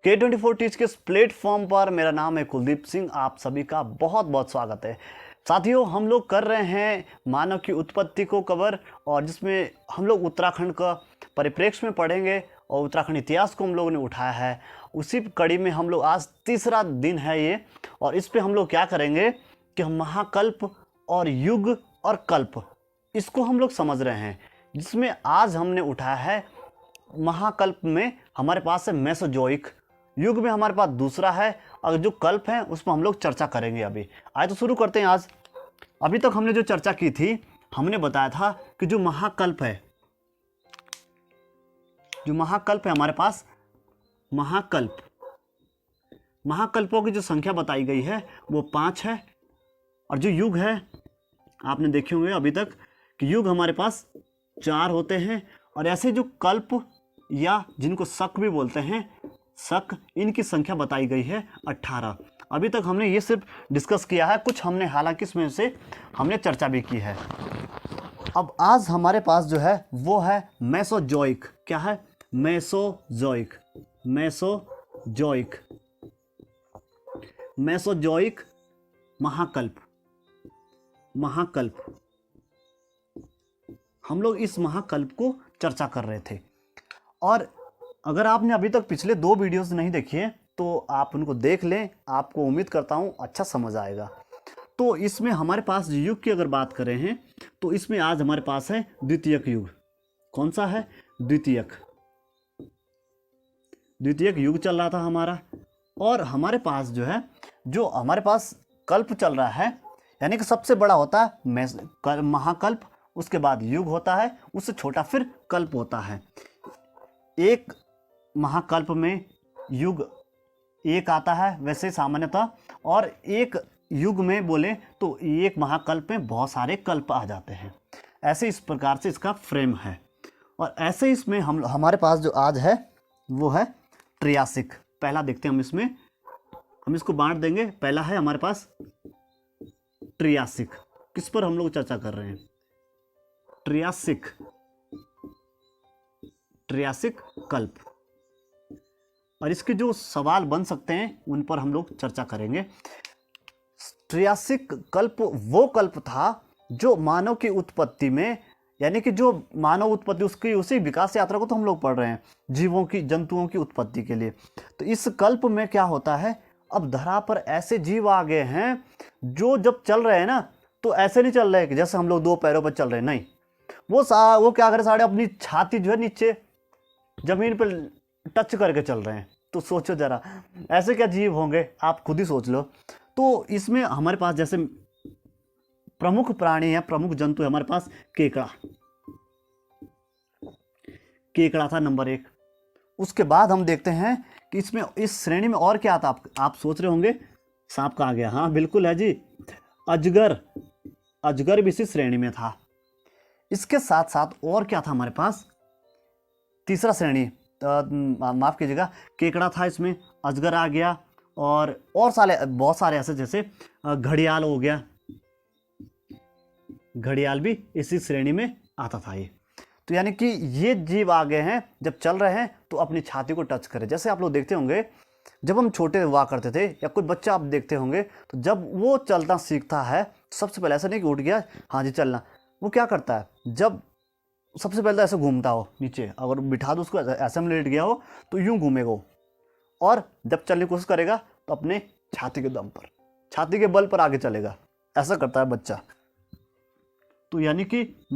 K24 teach के इस platform पर मेरा नाम है कुलदीप सिंह। आप सभी का बहुत बहुत स्वागत है। साथियों, हम लोग कर रहे हैं मानव की उत्पत्ति को कवर, और जिसमें हम लोग उत्तराखंड का परिप्रेक्ष्य में पढ़ेंगे और उत्तराखंड इतिहास को हम लोगों ने उठाया है। उसी कड़ी में हम लोग आज तीसरा दिन है ये, और इस पे हम लोग क्या करेंगे कि हम महाकल्प और युग और कल्प इसको हम लोग समझ रहे हैं, जिसमें आज हमने उठाया है महाकल्प में हमारे पास है मेसोजोइक, युग में हमारे पास दूसरा है, और जो कल्प है उस पर हम लोग चर्चा करेंगे। अभी आइए तो शुरू करते हैं आज। अभी तक हमने जो चर्चा की थी, हमने बताया था कि जो महाकल्प है हमारे पास, महाकल्पों की जो संख्या बताई गई है वो 5 है। और जो युग है, आपने देखे होंगे अभी तक कि युग हमारे पास 4 होते हैं, और ऐसे जो कल्प या जिनको शक भी बोलते हैं, शक, इनकी संख्या बताई गई है 18। अभी तक हमने ये सिर्फ डिस्कस किया है, कुछ हमने हालांकि इसमें से हमने चर्चा भी की है। अब आज हमारे पास जो है वो है मेसोजोइक। क्या है? मेसोजोइक महाकल्प। हम लोग इस महाकल्प को चर्चा कर रहे थे, और अगर आपने अभी तक पिछले 2 वीडियोस नहीं देखी है तो आप उनको देख लें। आपको उम्मीद करता हूँ अच्छा समझ आएगा। तो इसमें हमारे पास युग की अगर बात करें हैं तो इसमें आज हमारे पास है द्वितीयक युग। कौन सा है? द्वितीयक युग चल रहा था हमारा। और हमारे पास जो है, जो हमारे पास कल्प चल रहा है, यानी कि सबसे बड़ा होता है महाकल्प, उसके बाद युग होता है, उससे छोटा फिर कल्प होता है। एक महाकल्प में युग एक आता है वैसे सामान्यतः, और एक युग में बोले तो एक महाकल्प में बहुत सारे कल्प आ जाते हैं। ऐसे इस प्रकार से इसका फ्रेम है। और ऐसे इसमें हमारे पास जो आज है वो है ट्रियासिक। पहला देखते हैं हम इसको बांट देंगे। पहला है हमारे पास ट्रियासिक। किस पर हम लोग चर्चा कर रहे हैं? ट्रियासिक कल्प। और इसके जो सवाल बन सकते हैं उन पर हम लोग चर्चा करेंगे। ट्रियासिक कल्प वो कल्प था जो मानव की उत्पत्ति में, यानी कि जो मानव उत्पत्ति उसकी उसी विकास यात्रा को तो हम लोग पढ़ रहे हैं, जीवों की, जंतुओं की उत्पत्ति के लिए। तो इस कल्प में क्या होता है, अब धरा पर ऐसे जीव आ गए हैं जो जब चल रहे हैं ना, तो ऐसे नहीं चल रहे कि जैसे हम लोग 2 पैरों पर चल रहे हैं, नहीं। वो क्या करे, साढ़े अपनी छाती जो है नीचे जमीन पर टच करके चल रहे हैं। तो सोचो जरा, ऐसे क्या जीव होंगे, आप खुद ही सोच लो। तो इसमें हमारे पास जैसे प्रमुख प्राणी है, प्रमुख जंतु है हमारे पास केकड़ा था नंबर 1। उसके बाद हम देखते हैं कि इसमें इस श्रेणी में और क्या था। आप सोच रहे होंगे सांप का आ गया। हाँ बिल्कुल है जी, अजगर भी इसी श्रेणी में था। इसके साथ साथ और क्या था हमारे पास? तीसरा श्रेणी, माफ कीजिएगा, केकड़ा था, इसमें अजगर आ गया, और बहुत सारे ऐसे, जैसे घड़ियाल हो गया। घड़ियाल भी इसी श्रेणी में आता था ये। तो यानी कि ये जीव आ गए हैं, जब चल रहे हैं तो अपनी छाती को टच करें। जैसे आप लोग देखते होंगे जब हम छोटे हुआ करते थे, या कोई बच्चा आप देखते होंगे, तो जब वो चलना सीखता है, सबसे पहले ऐसा नहीं कि उठ गया हाँ जी चलना, वो क्या करता है, जब सबसे पहले तो ऐसे घूमता हो नीचे, अगर बिठा दो उसको, ऐसे में लेट गया हो तो यूं घूमेगा वो, और जब चलने की कोशिश करेगा तो अपने छाती के दम पर, छाती के बल पर आगे चलेगा। ऐसा करता है बच्चा। तो यानी कि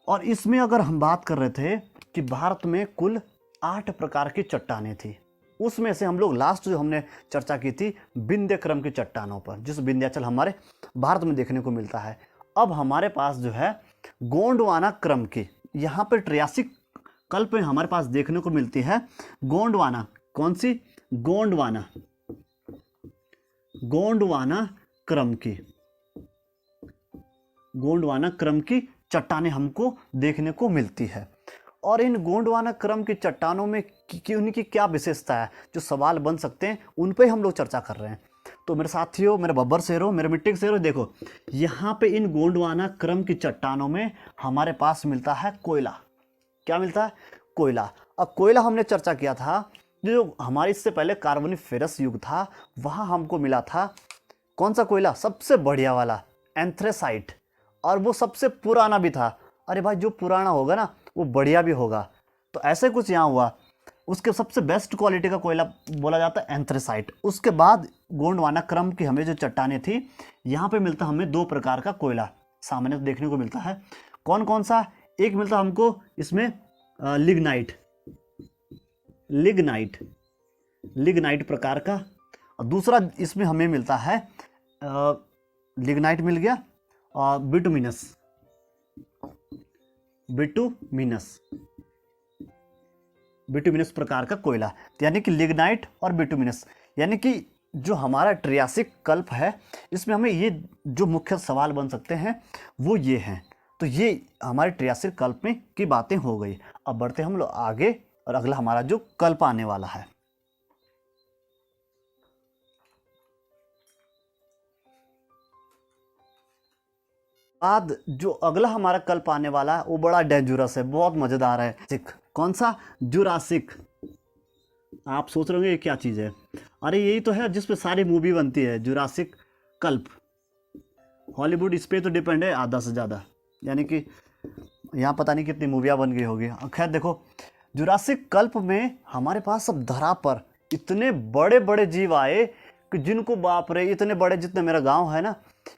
और इसमें अगर हम बात कर रहे थे कि भारत में कुल 8 प्रकार की चट्टानें थी, उसमें से हम लोग लास्ट जो हमने चर्चा की थी विंध्य क्रम की चट्टानों पर, जिस विंध्याचल हमारे भारत में देखने को मिलता है। अब हमारे पास जो है गोंडवाना क्रम की, यहाँ पर ट्रियासिक कल्प में हमारे पास देखने को मिलती है गोंडवाना। कौन सी? गोंडवाना क्रम की चट्टानें हमको देखने को मिलती है। और इन गोंडवाना क्रम की चट्टानों में उनकी क्या विशेषता है, जो सवाल बन सकते हैं, उन पे हम लोग चर्चा कर रहे हैं। तो मेरे साथियों, मेरे बब्बर शेरों, मेरे मिट्टी के शेरों, देखो यहाँ पे इन गोंडवाना क्रम की चट्टानों में हमारे पास मिलता है कोयला। क्या मिलता है? कोयला। अब कोयला हमने चर्चा किया था जो हमारे इससे पहले कार्बोनिफेरस युग था वहाँ हमको मिला था कौन सा कोयला, सबसे बढ़िया वाला एंथ्रेसाइट, और वो सबसे पुराना भी था। अरे भाई जो पुराना होगा ना वो बढ़िया भी होगा, तो ऐसे कुछ यहाँ हुआ। उसके सबसे बेस्ट क्वालिटी का कोयला बोला जाता है एंथ्रेसाइट। उसके बाद गोंडवाना क्रम की हमें जो चट्टानें थी यहाँ पे मिलता हमें दो प्रकार का कोयला सामान्य देखने को मिलता है। कौन कौन सा? एक मिलता हमको इसमें लिग्नाइट, लिग्नाइट लिग्नाइट प्रकार का, और दूसरा इसमें हमें मिलता है लिग्नाइट मिल गया, और बिटुमिनस, बिटुमिनस बिटुमिनस प्रकार का कोयला, यानी कि लिग्नाइट और बिटुमिनस। यानी कि जो हमारा ट्रियासिक कल्प है इसमें हमें ये जो मुख्य सवाल बन सकते हैं वो ये हैं। तो ये हमारे ट्रियासिक कल्प में की बातें हो गई। अब बढ़ते हम लोग आगे, और अगला हमारा जो कल्प आने वाला है। बाद जो अगला हमारा कल्प आने वाला है वो बड़ा डेंजरस है, बहुत मजेदार है। कौन सा? जुरासिक। आप सोच रहे होंगे ये क्या चीज है? अरे यही तो है जिस पे सारी मूवी बनती है, जुरासिक कल्प। हॉलीवुड इस पे तो डिपेंड है आधा से ज़्यादा, यानी कि यहाँ पता नहीं कितनी मूवियाँ बन गई होगी। खैर देखो, जुरासिक कल्प में हमारे पास अब धरा पर इतने बड़े बड़े जीव आए कि जिनको बाप रे, इतने बड़े जितने मेरा गांव है ना,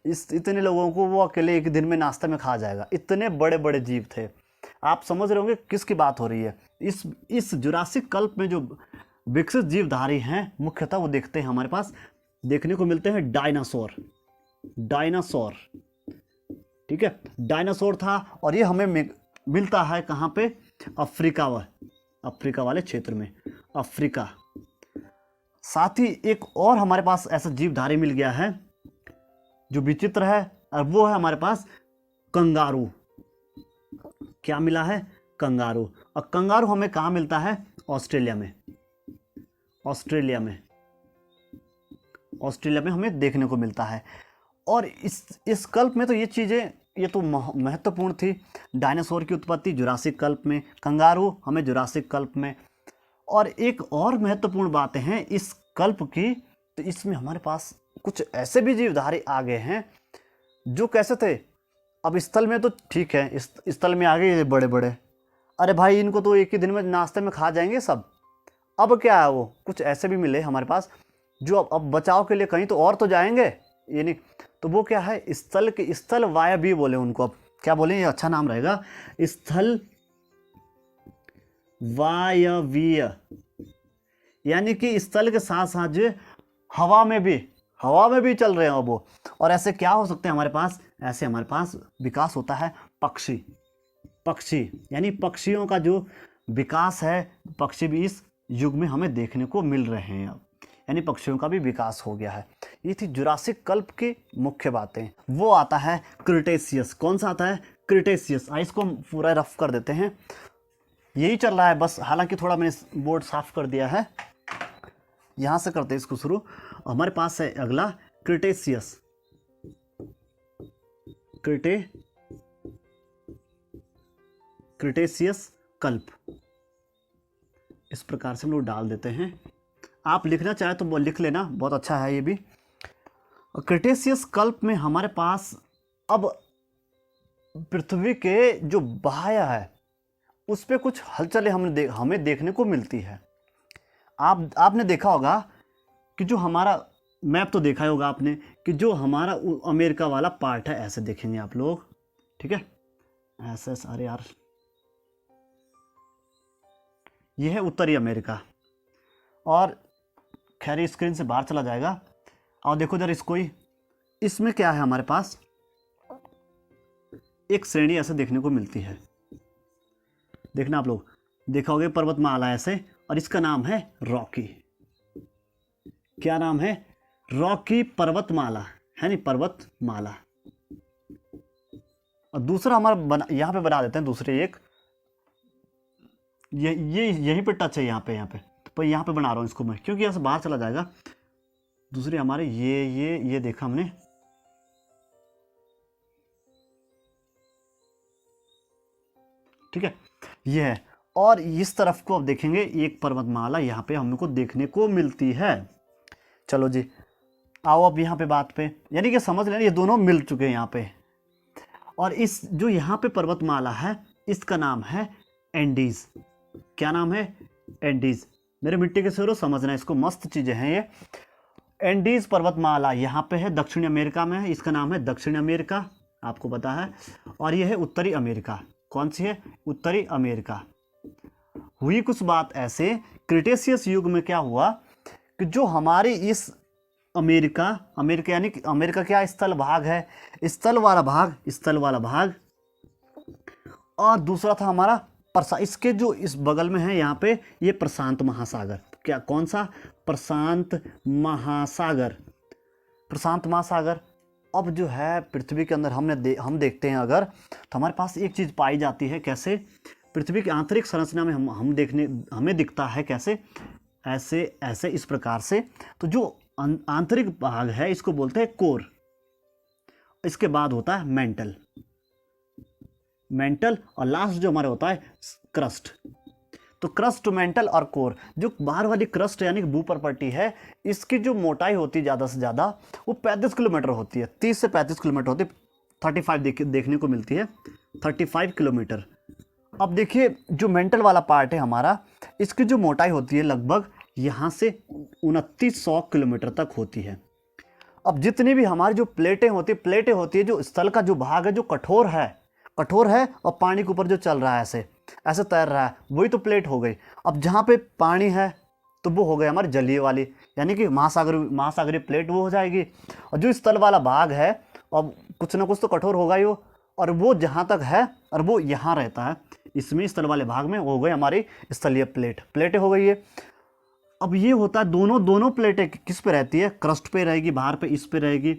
इतने लोगों को वो अकेले एक दिन में नाश्ते में खा जाएगा, इतने बड़े बड़े जीव थे। आप समझ रहे होंगे किसकी बात हो रही है। इस जुरासिक कल्प में जो विकसित जीवधारी हैं मुख्यतः वो देखते हैं हमारे पास देखने को मिलते हैं डायनासोर, डायनासोर। ठीक है, डायनासोर था, और ये हमें मिलता है कहाँ पे? अफ्रीका वाले क्षेत्र में, अफ्रीका। साथ ही एक और हमारे पास ऐसा जीवधारी मिल गया है जो विचित्र है, और वो है हमारे पास कंगारू। क्या मिला है? कंगारू। और कंगारू हमें कहाँ मिलता है? ऑस्ट्रेलिया में, ऑस्ट्रेलिया में हमें देखने को मिलता है। और इस कल्प में तो ये चीज़ें ये तो महत्वपूर्ण थी। डायनासोर की उत्पत्ति जुरासिक कल्प में, कंगारू हमें जुरासिक कल्प में। और एक और महत्वपूर्ण बातें हैं इस कल्प की, तो इसमें हमारे पास कुछ ऐसे भी जीवधारी आ गए हैं जो कैसे थे। अब स्थल में तो ठीक है, स्थल में आ गए बड़े बड़े, अरे भाई इनको तो एक ही दिन में नाश्ते में खा जाएंगे सब। अब क्या है, वो कुछ ऐसे भी मिले हमारे पास जो अब बचाव के लिए कहीं तो और तो जाएंगे, ये नहीं। तो वो क्या है? स्थल वायवीय बोले उनको। अब क्या बोले, ये अच्छा नाम रहेगा, स्थल वायवीय। यानी कि स्थल के साथ साथ जो हवा में भी चल रहे हैं वो। और ऐसे क्या हो सकते हैं हमारे पास? ऐसे हमारे पास विकास होता है पक्षी, यानी पक्षियों का जो विकास है, पक्षी भी इस युग में हमें देखने को मिल रहे हैं। अब यानी पक्षियों का भी विकास हो गया है। ये थी जुरासिक कल्प की मुख्य बातें। वो आता है क्रिटेशियस। कौन सा आता है? क्रिटेशियस। इसको हम पूरा रफ कर देते हैं, यही चल रहा है बस। हालांकि थोड़ा मैंने बोर्ड साफ कर दिया है, यहाँ से करते हैं इसको शुरू। हमारे पास है अगला क्रिटेशियस। क्रिटेशियस कल्प। इस प्रकार से हम लोग डाल देते हैं। आप लिखना चाहे तो वो लिख लेना, बहुत अच्छा है ये भी। क्रिटेशियस कल्प में हमारे पास अब पृथ्वी के जो बहाया है उस पर कुछ हलचलें हमें देखने को मिलती है। आपने देखा होगा कि जो हमारा मैप तो देखा ही होगा आपने कि जो हमारा अमेरिका वाला पार्ट है, ऐसे देखेंगे आप लोग, ठीक है, ऐसे। अरे यार, ये है उत्तरी अमेरिका, और खैर स्क्रीन से बाहर चला जाएगा। और देखो जरा इसको ही, इसमें क्या है हमारे पास? एक श्रेणी ऐसे देखने को मिलती है, देखना आप लोग देखा होगे, पर्वतमाला ऐसे, और इसका नाम है रॉकी। क्या नाम है? रॉकी पर्वतमाला, है नहीं, पर्वतमाला। और दूसरा हमारा यहाँ पे बना देते हैं दूसरे एक, ये यहीं पे टच है, यहाँ पे पर यहाँ पे बना रहा हूँ इसको मैं, क्योंकि यहाँ से बाहर चला जाएगा। दूसरे हमारे ये देखा हमने, ठीक है, ये है। और इस तरफ को अब देखेंगे एक पर्वतमाला यहाँ पे हमको देखने को मिलती है। चलो जी, आओ अब यहाँ पे बात पे, यानी कि समझ लेना ये दोनों मिल चुके हैं यहाँ पे। और इस जो यहाँ पे पर्वतमाला है इसका नाम है एंडीज। क्या नाम है? एंडीज। मेरे मिट्टी के शेरों समझना, इसको मस्त चीज़ें हैं ये। एंडीज पर्वतमाला यहाँ पे है, दक्षिणी अमेरिका में है, इसका नाम है दक्षिणी अमेरिका, आपको पता है। और ये है उत्तरी अमेरिका। कौन सी है? उत्तरी अमेरिका। हुई कुछ बात ऐसे, क्रिटेशियस युग में क्या हुआ कि जो हमारी इस अमेरिका यानी कि अमेरिका क्या स्थल भाग है, स्थल वाला भाग, और दूसरा था हमारा इसके जो इस बगल में है यहाँ पे ये प्रशांत महासागर। क्या? कौन सा? प्रशांत महासागर। प्रशांत महासागर। अब जो है पृथ्वी के अंदर हम देखते हैं अगर, तो हमारे पास एक चीज़ पाई जाती है। कैसे? पृथ्वी की आंतरिक संरचना में हमें दिखता है कैसे? ऐसे इस प्रकार से। तो जो आंतरिक भाग है इसको बोलते हैं कोर। इसके बाद होता है मेंटल और लास्ट जो हमारे होता है क्रस्ट। तो क्रस्ट, मेंटल और कोर, जो बाहर वाली क्रस्ट यानी कि भूपर्पट्टी है, इसकी जो मोटाई होती है ज़्यादा से ज़्यादा वो 35 किलोमीटर होती है, 30 से 35 किलोमीटर होती है। 35 देखने को मिलती है, 35 किलोमीटर। अब देखिए जो मेंटल वाला पार्ट है हमारा, इसकी जो मोटाई होती है लगभग यहाँ से 2900 किलोमीटर तक होती है। अब जितनी भी हमारी जो प्लेटें होती है, जो स्थल का जो भाग है जो कठोर है और पानी के ऊपर जो चल रहा है ऐसे तैर रहा है, वही तो प्लेट हो गई। अब जहाँ पे पानी है तो वो हो गई हमारी जलीय वाली, यानी कि महासागरीय प्लेट वो हो जाएगी। और जो स्थल वाला भाग है अब कुछ ना कुछ तो कठोर होगा ही वो, और वो जहाँ तक है और वो यहाँ रहता है, इसमें स्थल वाले भाग में हो गई हमारी स्थलीय प्लेटें हो गई है। अब ये होता है दोनों प्लेटें किस पे रहती है? क्रस्ट पे रहेगी, बाहर पे इस पे रहेगी।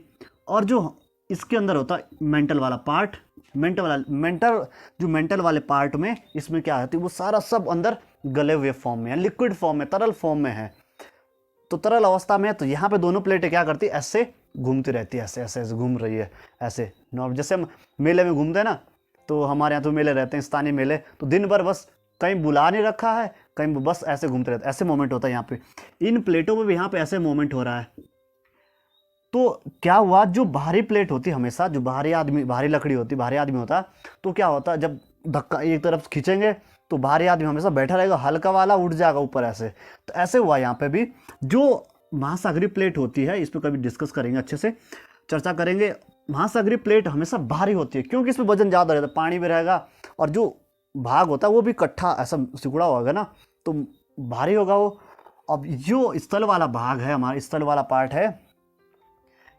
और जो इसके अंदर होता है मेंटल वाला पार्ट, मेंटल वाले पार्ट में इसमें क्या होती है? वो सारा सब अंदर गले हुए फॉर्म में है, लिक्विड फॉर्म में, तरल फॉर्म में है। तो तरल अवस्था में है, तो यहाँ पे दोनों प्लेटें क्या करती है? ऐसे घूमती रहती है, ऐसे घूम रही है ऐसे। जैसे हम मेले में घूमते हैं ना, तो हमारे यहाँ तो मेले रहते हैं, स्थानीय मेले, तो दिन भर बस कहीं बुला नहीं रखा है, कहीं बस ऐसे घूमते रहते हैं, ऐसे मोमेंट होता है यहाँ पे। इन प्लेटों में भी यहाँ पे ऐसे मोमेंट हो रहा है। तो क्या हुआ, जो भारी प्लेट होती हमेशा, जो भारी लकड़ी होती, भारी आदमी होता, तो क्या होता है जब धक्का एक तरफ खींचेंगे तो भारी आदमी हमेशा बैठा रहेगा, हल्का वाला उठ जाएगा ऊपर ऐसे। तो ऐसे हुआ यहाँ पे भी। जो महासागरीय प्लेट होती है, इस पर कभी डिस्कस करेंगे, अच्छे से चर्चा करेंगे। महासागरीय प्लेट हमेशा भारी होती है क्योंकि इसमें वजन ज़्यादा रहता है, पानी भी रहेगा और जो भाग होता है वो भी इकट्ठा ऐसा सिकुड़ा होगा ना, तो भारी होगा वो। अब जो स्थल वाला भाग है, हमारा स्थल वाला पार्ट है,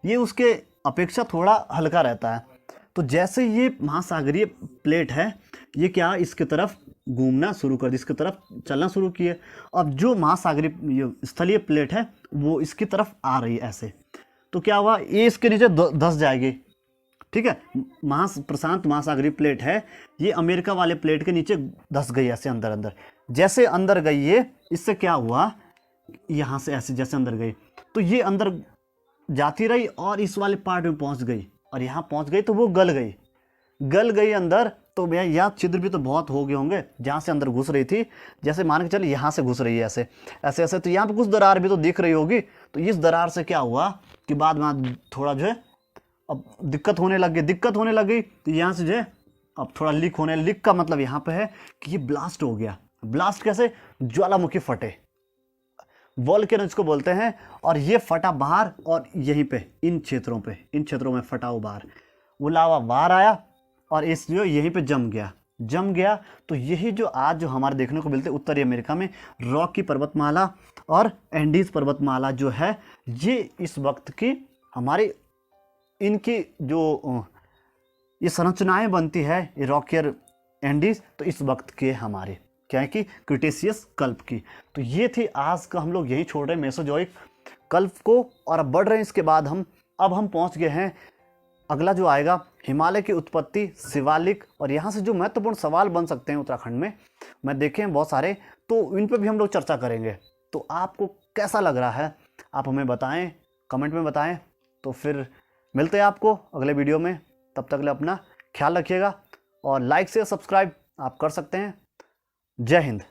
ये उसके अपेक्षा थोड़ा हल्का रहता है। तो जैसे ये महासागरीय प्लेट है, ये क्या इसके तरफ घूमना शुरू कर दी, इसकी तरफ चलना शुरू किए। अब जो महासागरीय स्थलीय प्लेट है वो इसकी तरफ आ रही है ऐसे, तो क्या हुआ, ये इसके नीचे धंस जाएगी। ठीक है, प्रशांत महासागरीय प्लेट है, ये अमेरिका वाले प्लेट के नीचे धंस गई ऐसे अंदर। जैसे अंदर गई ये, इससे क्या हुआ, यहाँ से ऐसे जैसे अंदर गई तो ये अंदर जाती रही और इस वाले पार्ट में पहुंच गई, और यहाँ पहुंच गई तो वो गल गई अंदर। तो भैया यहाँ छिद्र भी तो बहुत हो गए होंगे जहाँ से अंदर घुस रही थी। जैसे मान के चलिए यहाँ से घुस रही है ऐसे, तो यहाँ पे कुछ दरार भी तो दिख रही होगी। तो इस दरार से क्या हुआ कि बाद में थोड़ा जो है अब दिक्कत होने लग गई। तो यहाँ से जो है अब थोड़ा लीक का मतलब यहाँ पे है कि ये ब्लास्ट हो गया। ब्लास्ट कैसे? ज्वालामुखी फटे, वोल्केनो इसको बोलते हैं। और ये फटा बाहर, और यहीं पे इन क्षेत्रों में फटा वो बाहर, वो लावा बाहर आया और इस जो यहीं पे जम गया। तो यही जो आज जो हमारे देखने को मिलते हैं उत्तरी अमेरिका में, रॉकी पर्वतमाला और एंडीज पर्वतमाला जो है, ये इस वक्त की हमारी इनकी जो ये संरचनाएं बनती है, ये रॉकी और एंडीज, तो इस वक्त के हमारे क्या है कि क्रिटेशियस कल्प की। तो ये थी आज का, हम लोग यही छोड़ रहे हैं मेसोजोइक कल्प को, और अब बढ़ रहे हैं इसके बाद हम पहुंच गए हैं अगला जो आएगा, हिमालय की उत्पत्ति, शिवालिक। और यहाँ से जो महत्वपूर्ण सवाल बन सकते हैं उत्तराखंड में, मैं देखे हैं बहुत सारे, तो इन पे भी हम लोग चर्चा करेंगे। तो आपको कैसा लग रहा है आप हमें बताएं, कमेंट में बताएं। तो फिर मिलते हैं आपको अगले वीडियो में, तब तक के लिए अपना ख्याल रखिएगा, और लाइक से सब्सक्राइब आप कर सकते हैं। जय हिंद।